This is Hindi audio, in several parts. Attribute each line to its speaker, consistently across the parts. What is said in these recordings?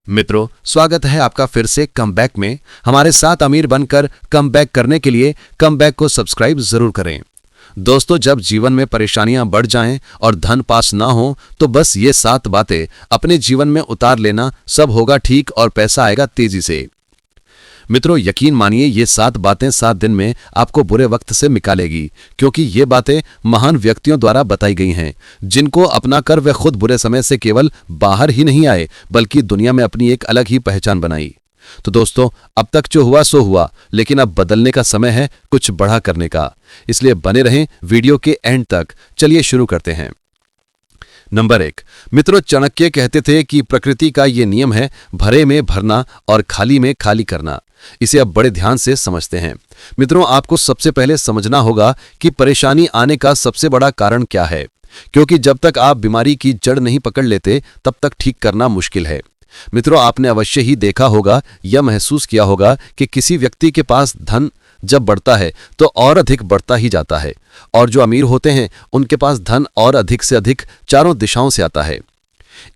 Speaker 1: मित्रों, स्वागत है आपका फिर से कमबैक में। हमारे साथ अमीर बनकर कमबैक करने के लिए कमबैक को सब्सक्राइब जरूर करें। दोस्तों, जब जीवन में परेशानियां बढ़ जाएं और धन पास ना हो तो बस ये 7 बातें अपने जीवन में उतार लेना, सब होगा ठीक और पैसा आएगा तेजी से। मित्रों, यकीन मानिए ये 7 बातें 7 दिन में आपको बुरे वक्त से निकालेगी, क्योंकि ये बातें महान व्यक्तियों द्वारा बताई गई हैं, जिनको अपनाकर वे खुद बुरे समय से केवल बाहर ही नहीं आए बल्कि दुनिया में अपनी एक अलग ही पहचान बनाई। तो दोस्तों, अब तक जो हुआ सो हुआ, लेकिन अब बदलने का समय है, कुछ बड़ा करने का। इसलिए बने रहें वीडियो के एंड तक। चलिए शुरू करते हैं। नंबर 1। मित्रों, चाणक्य कहते थे कि प्रकृति का ये नियम है, भरे में भरना और खाली में खाली करना। इसे अब बड़े ध्यान से समझते हैं। मित्रों, आपको सबसे पहले समझना होगा कि परेशानी आने का सबसे बड़ा कारण क्या है, क्योंकि जब तक आप बीमारी की जड़ नहीं पकड़ लेते तब तक ठीक करना मुश्किल है। मित्रों, आपने अवश्य ही देखा होगा या महसूस किया होगा कि किसी व्यक्ति के पास धन जब बढ़ता है तो और अधिक बढ़ता ही जाता है, और जो अमीर होते हैं उनके पास धन और अधिक से अधिक चारों दिशाओं से आता है।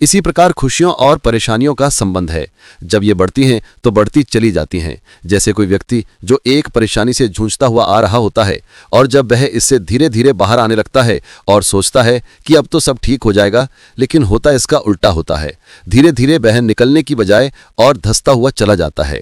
Speaker 1: इसी प्रकार खुशियों और परेशानियों का संबंध है। जब ये बढ़ती हैं तो बढ़ती चली जाती हैं। जैसे कोई व्यक्ति जो एक परेशानी से जूझता हुआ आ रहा होता है, और जब वह इससे धीरे धीरे बाहर आने लगता है और सोचता है कि अब तो सब ठीक हो जाएगा, लेकिन होता इसका उल्टा होता है। धीरे धीरे वह निकलने की बजाय और धंसता हुआ चला जाता है।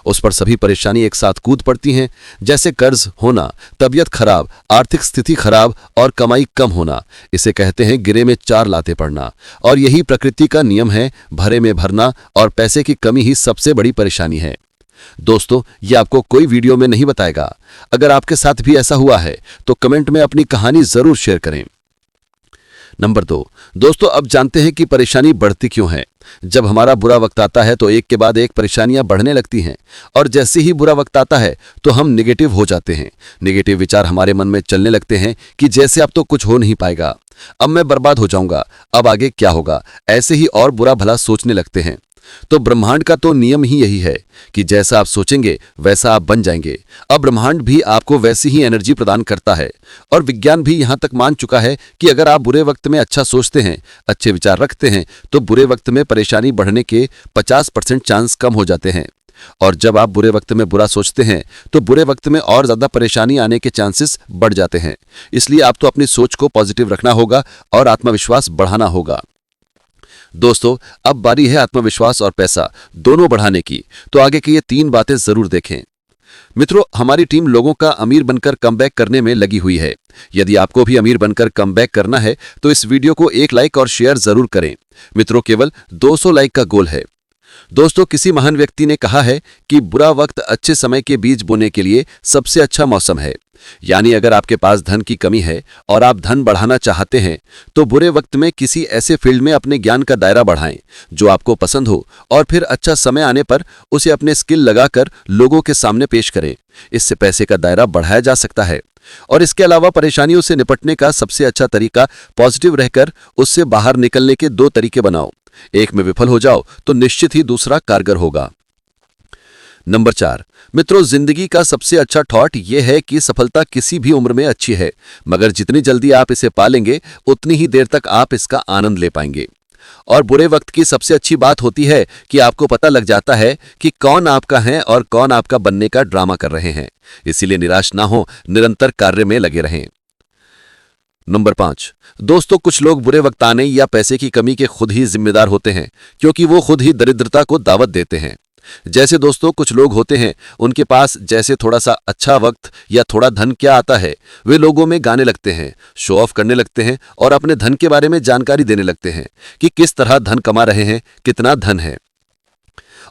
Speaker 1: उस पर सभी परेशानी एक साथ कूद पड़ती हैं, जैसे कर्ज होना, तबीयत खराब, आर्थिक स्थिति खराब और कमाई कम होना। इसे कहते हैं गिरे में 4 लाते पड़ना। और यही प्रकृति का नियम है, भरे में भरना, और पैसे की कमी ही सबसे बड़ी परेशानी है। दोस्तों, ये आपको कोई वीडियो में नहीं बताएगा। अगर आपके साथ भी ऐसा हुआ है तो कमेंट में अपनी कहानी जरूर शेयर करें। नंबर 2। दोस्तों, अब जानते हैं कि परेशानी बढ़ती क्यों है। जब हमारा बुरा वक्त आता है तो एक के बाद एक परेशानियां बढ़ने लगती हैं, और जैसे ही बुरा वक्त आता है तो हम नेगेटिव हो जाते हैं। नेगेटिव विचार हमारे मन में चलने लगते हैं कि जैसे अब तो कुछ हो नहीं पाएगा, अब मैं बर्बाद हो जाऊंगा, अब आगे क्या होगा, ऐसे ही और बुरा भला सोचने लगते हैं। तो ब्रह्मांड का तो नियम ही यही है कि जैसा आप सोचेंगे वैसा आप बन जाएंगे। अब ब्रह्मांड भी आपको वैसी ही एनर्जी प्रदान करता है, और विज्ञान भी यहां तक मान चुका है कि अगर आप बुरे वक्त में अच्छा सोचते हैं, अच्छे विचार रखते हैं, तो बुरे वक्त में परेशानी बढ़ने के 50% चांस कम हो जाते हैं। और जब आप बुरे वक्त में बुरा सोचते हैं तो बुरे वक्त में और ज्यादा परेशानी आने के चांसेस बढ़ जाते हैं। इसलिए आप तो अपनी सोच को पॉजिटिव रखना होगा और आत्मविश्वास बढ़ाना होगा। दोस्तों, अब बारी है आत्मविश्वास और पैसा दोनों बढ़ाने की, तो आगे की ये 3 बातें जरूर देखें। मित्रों, हमारी टीम लोगों का अमीर बनकर कमबैक करने में लगी हुई है। यदि आपको भी अमीर बनकर कमबैक करना है तो इस वीडियो को 1 लाइक और शेयर जरूर करें। मित्रों, केवल 200 लाइक का गोल है। दोस्तों, किसी महान व्यक्ति ने कहा है कि बुरा वक्त अच्छे समय के बीज बोने के लिए सबसे अच्छा मौसम है। यानी अगर आपके पास धन की कमी है और आप धन बढ़ाना चाहते हैं तो बुरे वक्त में किसी ऐसे फील्ड में अपने ज्ञान का दायरा बढ़ाएं जो आपको पसंद हो, और फिर अच्छा समय आने पर उसे अपने स्किल लगाकर लोगों के सामने पेश करें। इससे पैसे का दायरा बढ़ाया जा सकता है। और इसके अलावा परेशानियों से निपटने का सबसे अच्छा तरीका पॉजिटिव रहकर उससे बाहर निकलने के 2 तरीके बनाओ। एक में विफल हो जाओ तो निश्चित ही दूसरा कारगर होगा। नंबर 4। मित्रों, जिंदगी का सबसे अच्छा थॉट यह है कि सफलता किसी भी उम्र में अच्छी है, मगर जितनी जल्दी आप इसे पालेंगे उतनी ही देर तक आप इसका आनंद ले पाएंगे। और बुरे वक्त की सबसे अच्छी बात होती है कि आपको पता लग जाता है कि कौन आपका है और कौन आपका बनने का ड्रामा कर रहे हैं। इसीलिए निराश ना हो, निरंतर कार्य में लगे रहें। नंबर 5। दोस्तों, कुछ लोग बुरे वक्त आने या पैसे की कमी के खुद ही जिम्मेदार होते हैं, क्योंकि वो खुद ही दरिद्रता को दावत देते हैं। जैसे दोस्तों, कुछ लोग होते हैं, उनके पास जैसे थोड़ा सा अच्छा वक्त या थोड़ा धन क्या आता है, वे लोगों में गाने लगते हैं, शो ऑफ करने लगते हैं और अपने धन के बारे में जानकारी देने लगते हैं कि किस तरह धन कमा रहे हैं, कितना धन है।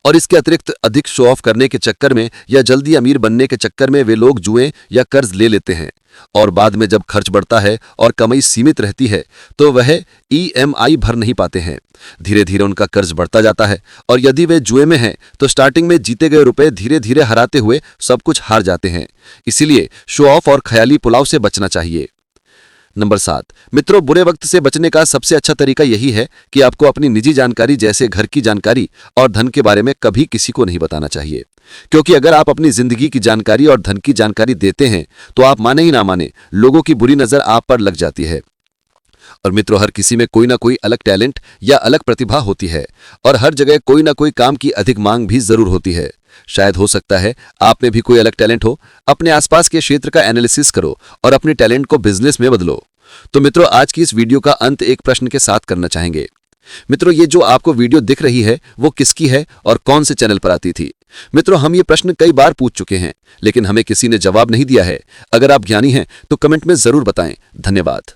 Speaker 1: और इसके अतिरिक्त अधिक शो ऑफ करने के चक्कर में या जल्दी अमीर बनने के चक्कर में वे लोग जुए या कर्ज ले लेते हैं, और बाद में जब खर्च बढ़ता है और कमाई सीमित रहती है तो वह EMI भर नहीं पाते हैं। धीरे धीरे उनका कर्ज बढ़ता जाता है, और यदि वे जुए में हैं तो स्टार्टिंग में जीते गए रुपए धीरे धीरे हराते हुए सब कुछ हार जाते हैं। इसीलिए शो ऑफ और ख्याली पुलाव से बचना चाहिए। नंबर 7। मित्रों, बुरे वक्त से बचने का सबसे अच्छा तरीका यही है कि आपको अपनी निजी जानकारी जैसे घर की जानकारी और धन के बारे में कभी किसी को नहीं बताना चाहिए, क्योंकि अगर आप अपनी जिंदगी की जानकारी और धन की जानकारी देते हैं तो आप माने ही ना माने, लोगों की बुरी नजर आप पर लग जाती है। और मित्रों, हर किसी में कोई ना कोई अलग टैलेंट या अलग प्रतिभा होती है और हर जगह कोई ना कोई काम की अधिक मांग भी जरूर होती है। शायद हो सकता है आप में भी कोई अलग टैलेंट हो। अपने आसपास के क्षेत्र का एनालिसिस करो और अपने टैलेंट को बिजनेस में बदलो। तो मित्रों, आज की इस वीडियो का अंत एक प्रश्न के साथ करना चाहेंगे। मित्रों, ये जो आपको वीडियो दिख रही है वो किसकी है और कौन से चैनल पर आती थी? मित्रों, हम ये प्रश्न कई बार पूछ चुके हैं, लेकिन हमें किसी ने जवाब नहीं दिया है। अगर आप ज्ञानी हैं तो कमेंट में जरूर बताएं। धन्यवाद।